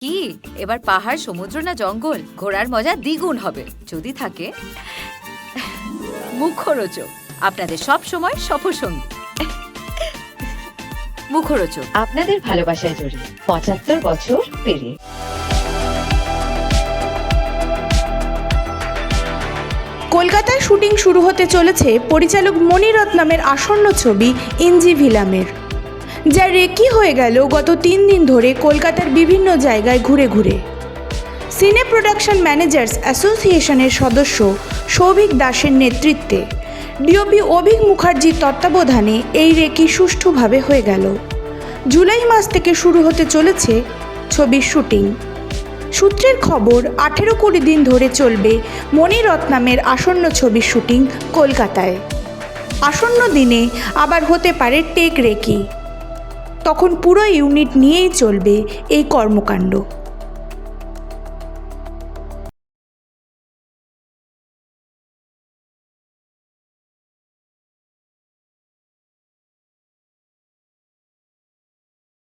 কি এবার পাহাড়, সমুদ্র না জঙ্গল, ঘোরার মজা দ্বিগুণ হবে যদি থাকে মুখরোচক, আপনাদের সব সময় সফরসঙ্গী। মুখরোচক আপনাদের ভালোবাসায় জড়িয়ে ৭৫ বছর পেরিয়ে। কলকাতায় শুটিং শুরু হতে চলেছে পরিচালক মণিরত্নমের আসন্ন ছবি ইঞ্জিভিলামের, যা রেকি হয়ে গেল গত ৩ দিন ধরে কলকাতার বিভিন্ন জায়গায় ঘুরে ঘুরে। সিনে প্রোডাকশন ম্যানেজার্স অ্যাসোসিয়েশনের সদস্য সৌভিক দাসের নেতৃত্বে ডিওপি অভিক মুখার্জির তত্ত্বাবধানে এই রেকি সুষ্ঠুভাবে হয়ে গেল। জুলাই মাস থেকে শুরু হতে চলেছে ছবির শুটিং। সূত্রের খবর ১৮-২০ দিন ধরে চলবে মণিরত্নমের আসন্ন ছবির শুটিং কলকাতায়। আসন্ন দিনে আবার হতে পারে টেক রেকি, তখন পুরো ইউনিট নিয়েই চলবে এই কর্মকাণ্ড।